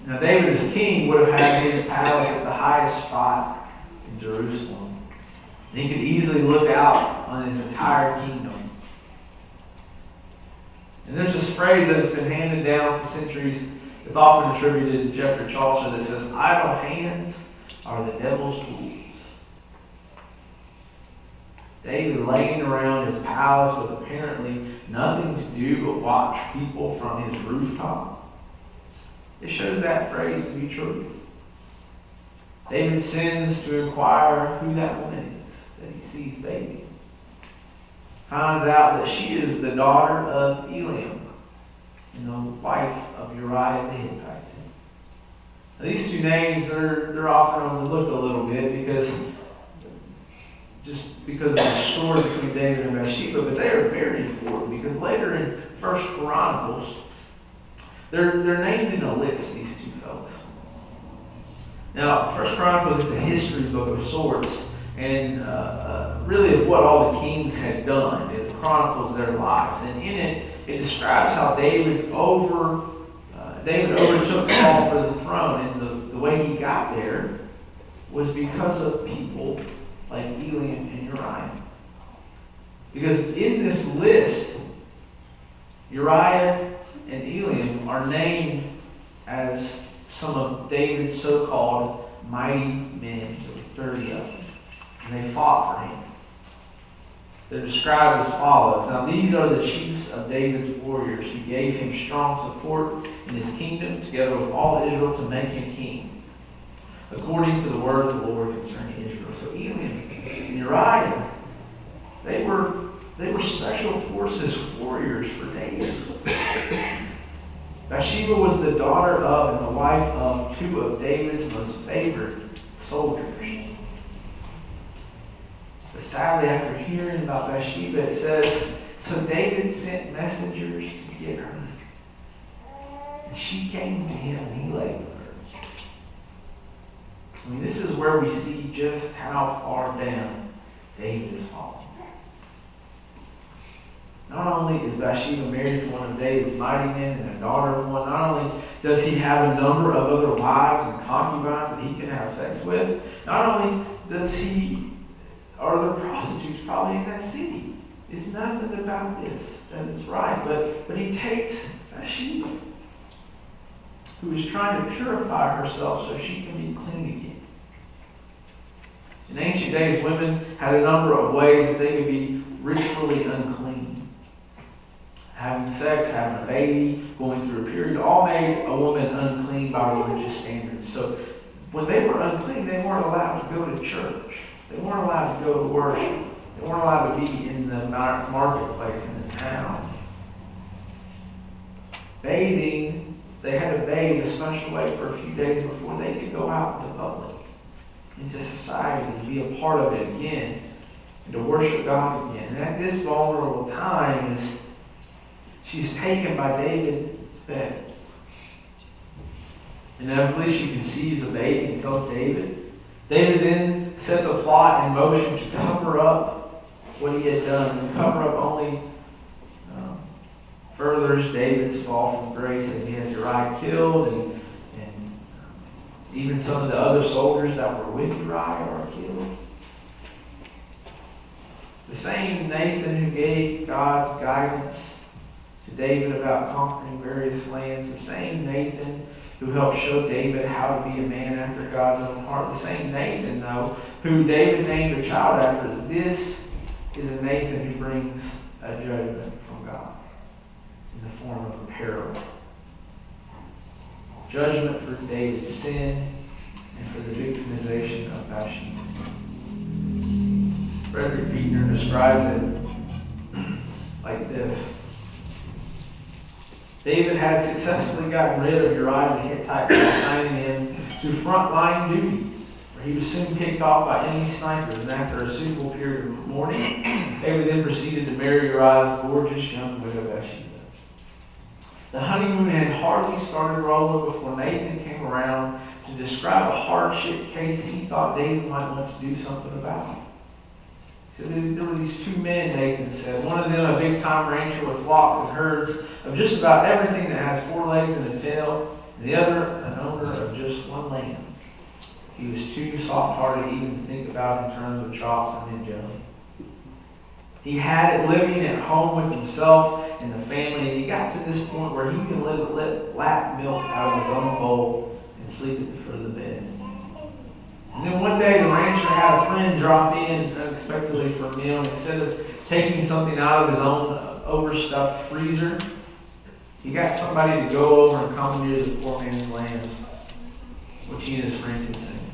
Now, David as king would have had his palace at the highest spot in Jerusalem. And he could easily look out on his entire kingdom. And there's this phrase that has been handed down for centuries. It's often attributed to Geoffrey Chaucer that says, "Idle hands are the devil's tools." David laying around his palace with apparently nothing to do but watch people from his rooftop. It shows that phrase to be true. David sends to inquire who that woman is that he sees bathing. Finds out that she is the daughter of Eliam and the wife of Uriah the Hittite. Now, these two names are often overlooked a little bit because of the story between David and Bathsheba, but they are very important because later in 1 Chronicles, they're named in a list, these two fellows. Now, 1 Chronicles is a history book of sorts, and really of what all the kings had done. It chronicles their lives, and in it describes how David overtook Saul for the throne, and the way he got there was because of people like Eliam and Uriah. Because in this list, Uriah and Eliam are named as some of David's so-called mighty men. There were 30 of them. And they fought for him. They're described as follows. Now, these are the chiefs of David's warriors who gave him strong support in his kingdom, together with all Israel, to make him king, according to the word of the Lord concerning Israel. So Eliam and Uriah, they were special forces warriors for David. Bathsheba was the daughter of and the wife of two of David's most favored soldiers. But sadly, after hearing about Bathsheba, it says, so David sent messengers to get her. And she came to him and he lay with her. I mean, this is where we see just how far down David is fallen. Not only is Bathsheba married to one of David's mighty men and a daughter of one, not only does he have a number of other wives and concubines that he can have sex with, not only are there prostitutes probably in that city. There's nothing about this that is right. But he takes Bathsheba, who is trying to purify herself so she can be clean again. In ancient days, women had a number of ways that they could be ritually unclean. Having sex, having a baby, going through a period, all made a woman unclean by religious standards. So when they were unclean, they weren't allowed to go to church. They weren't allowed to go to worship. They weren't allowed to be in the marketplace, in the town. Bathing, they had to bathe a special way for a few days before they could go out into public, into society, and be a part of it again, and to worship God again. And at this vulnerable time, she's taken by David's bed. Inevitably, she conceives a baby and tells David. David then sets a plot in motion to cover up what he had done, and cover up only furthers David's fall from grace as he has Uriah killed, and even some of the other soldiers that were with Uriah are killed. The same Nathan who gave God's guidance to David about conquering various lands, the same Nathan who helped show David how to be a man after God's own heart, the same Nathan, though, who David named a child after, this is a Nathan who brings a judgment from God in the form of a parable. Judgment for David's sin and for the victimization of Bathsheba. Frederick Buechner describes it like this. David had successfully gotten rid of Uriah the Hittite by assigning him to frontline duty, where he was soon picked off by enemy snipers, and after a suitable period of mourning, David then proceeded to marry Uriah's gorgeous young widow Bathsheba. The honeymoon had hardly started rolling before Nathan came around to describe a hardship case he thought David might want to do something about. So there were these two men, Nathan said. One of them a big-time rancher with flocks and herds of just about everything that has 4 legs and a tail, and the other an owner of just 1 lamb. He was too soft-hearted to even think about in terms of chops and mint jelly. He had it living at home with himself and the family, and he got to this point where he could lap milk out of his own bowl and sleep at the foot of the bed. And then one day the rancher had a friend drop in unexpectedly for a meal, and instead of taking something out of his own overstuffed freezer, he got somebody to go over and commandeer the poor man's lambs, which he and his friend consumed.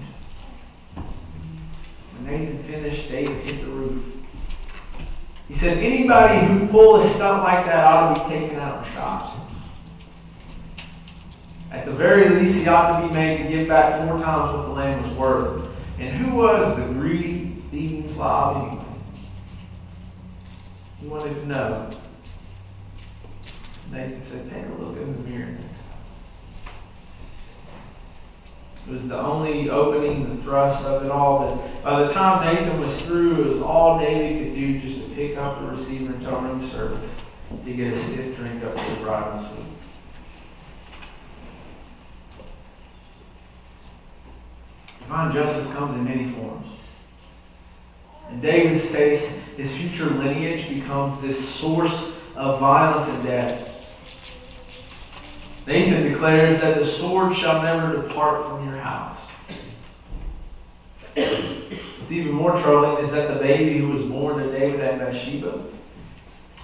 When Nathan finished, David hit the roof. He said, anybody who pulls a stunt like that ought to be taken out and shot. At the very least, he ought to be made to give back 4 times what the land was worth. And who was the greedy, thieving slob anyway? He wanted to know. Nathan said, take a look in the mirror next time. It was the only opening, the thrust of it all. But by the time Nathan was through, it was all David could do just to pick up the receiver and tell room service to get a stiff drink up to the bridal suite. Divine justice comes in many forms. In David's case, his future lineage becomes this source of violence and death. Nathan declares that the sword shall never depart from your house. What's even more troubling is that the baby who was born to David and Bathsheba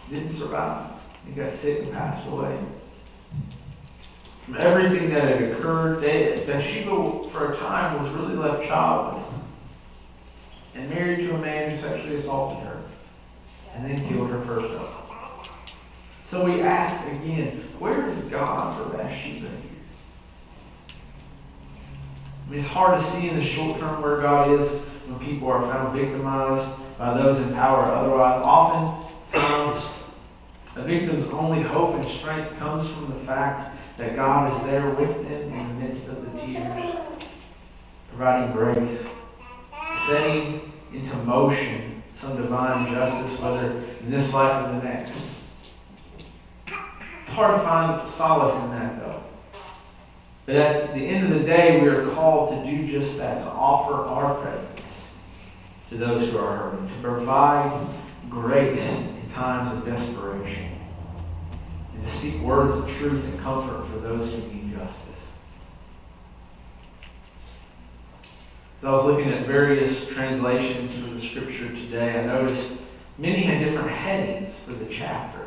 didn't survive. He got sick and passed away. From everything that had occurred, Bathsheba, for a time, was really left childless and married to a man who sexually assaulted her and then killed her firstborn. So we ask again, where is God for Bathsheba here? I mean, it's hard to see in the short term where God is when people are found victimized by those in power. Otherwise, oftentimes, a victim's only hope and strength comes from the fact that God is there with them in the midst of the tears, providing grace, setting into motion some divine justice, whether in this life or the next. It's hard to find solace in that, though. But at the end of the day, we are called to do just that, to offer our presence to those who are hurting, to provide grace in times of desperation, and to speak words of truth and comfort for those who need justice. As I was looking at various translations for the scripture today, I noticed many had different headings for the chapter.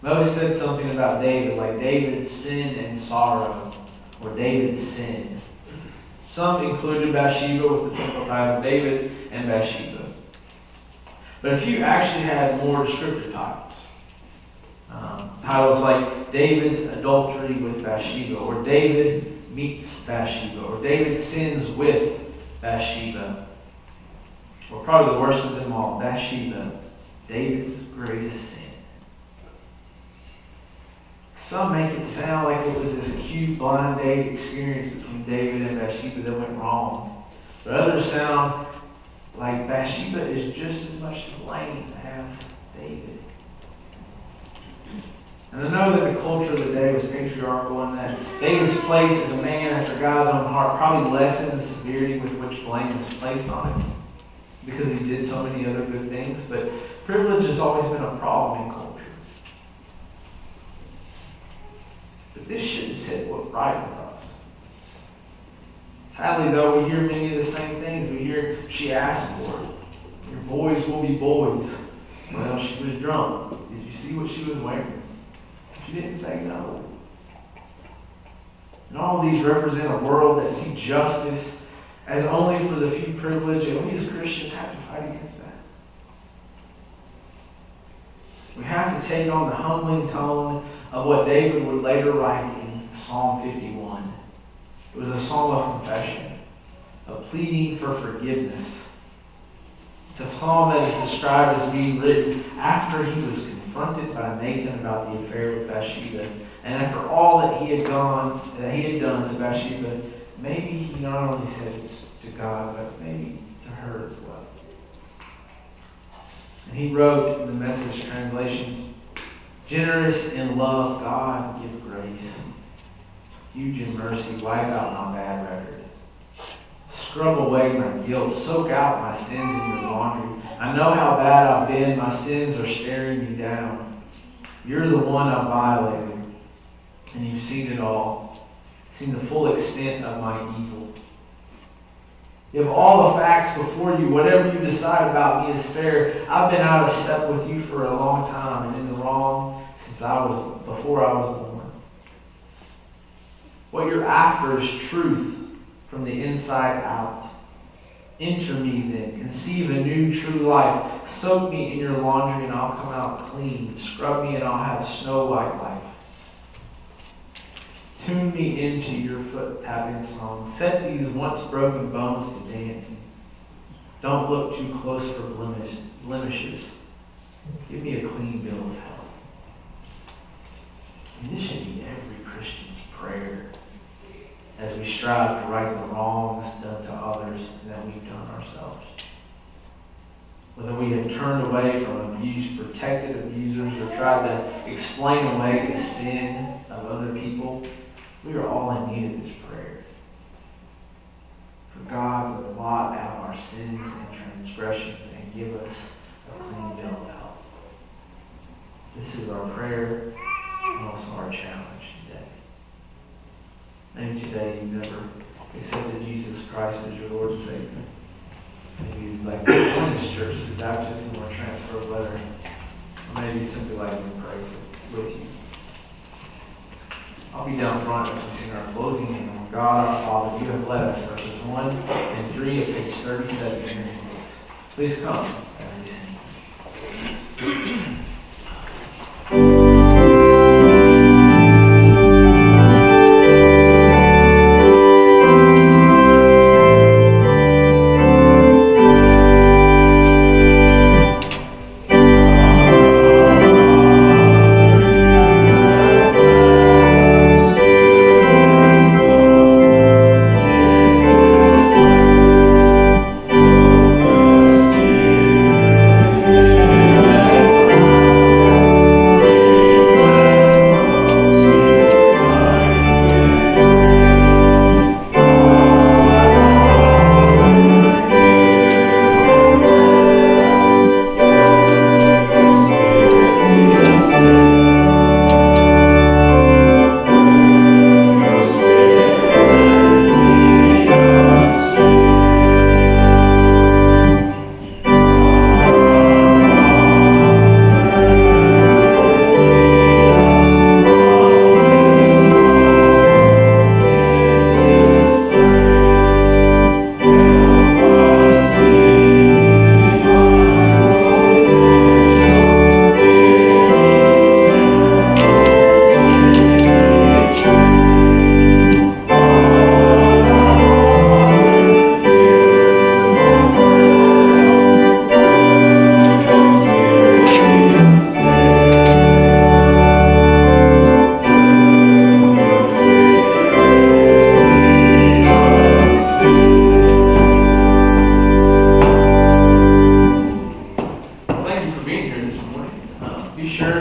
Most said something about David, like David's sin and sorrow, or David's sin. Some included Bathsheba with the simple title, David and Bathsheba. But a few actually had more descriptive titles. Titles like David's adultery with Bathsheba, or David meets Bathsheba, or David sins with Bathsheba. Or probably the worst of them all, Bathsheba, David's greatest sin. Some make it sound like it was this cute blind date experience between David and Bathsheba that went wrong. But others sound like Bathsheba is just as much to blame as David. And I know that the culture of the day was patriarchal and that David's place as a man after God's own heart probably lessened the severity with which blame was placed on him because he did so many other good things. But privilege has always been a problem in culture. But this shouldn't sit what's right with us. Sadly, though, we hear many of the same things. We hear she asked for it. Your boys will be boys. Well, she was drunk. Did you see what she was wearing? She didn't say no. And all of these represent a world that sees justice as only for the few privileged, and we as Christians have to fight against that. We have to take on the humbling tone of what David would later write in Psalm 51. It was a psalm of confession, a pleading for forgiveness. It's a psalm that is described as being written after he was confronted by Nathan about the affair with Bathsheba, and after all that he had done to Bathsheba. Maybe he not only said it to God, but maybe to her as well. And he wrote in the Message translation, "Generous in love, God give grace. Huge in mercy, wipe out my bad record. Scrub away my guilt, soak out my sins in your laundry. I know how bad I've been, my sins are staring me down. You're the one I've violated, and you've seen it all, seen the full extent of my evil. You have all the facts before you. Whatever you decide about me is fair. I've been out of step with you for a long time and in the wrong since before I was born. What you're after is truth from the inside out. Enter me then. Conceive a new true life. Soak me in your laundry and I'll come out clean. Scrub me and I'll have snow white life. Tune me into your foot tapping song. Set these once broken bones to dancing. Don't look too close for blemishes. Give me a clean bill of health." And this should be every Christian's prayer as we strive to right the wrongs done to others and that we've done ourselves. Whether we have turned away from abuse, protected abusers, or tried to explain away the sin of other people, we are all in need of this prayer. For God to blot out our sins and transgressions and give us a clean bill of health. This is our prayer and also our challenge today. Maybe today you've never accepted Jesus Christ as your Lord and Savior. Maybe you'd like to join this church through baptism or transfer letter. Or maybe you'd simply like me to pray with you. I'll be down front as we sing our closing hymn. God our Father, you have led us, verses 1 and 3 of page 37 in your books. Please come as we sing.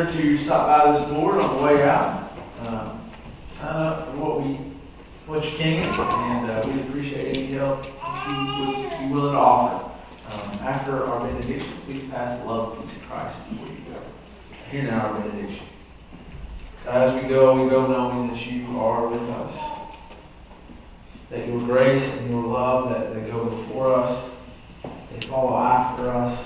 sure to stop by this board on the way out. Sign up for what you can, and we appreciate any help that you would be willing to offer. After our benediction, please pass the love and peace of Christ before you go. Hear now our benediction. As we go knowing that you are with us, that your grace and your love that go before us, they follow after us,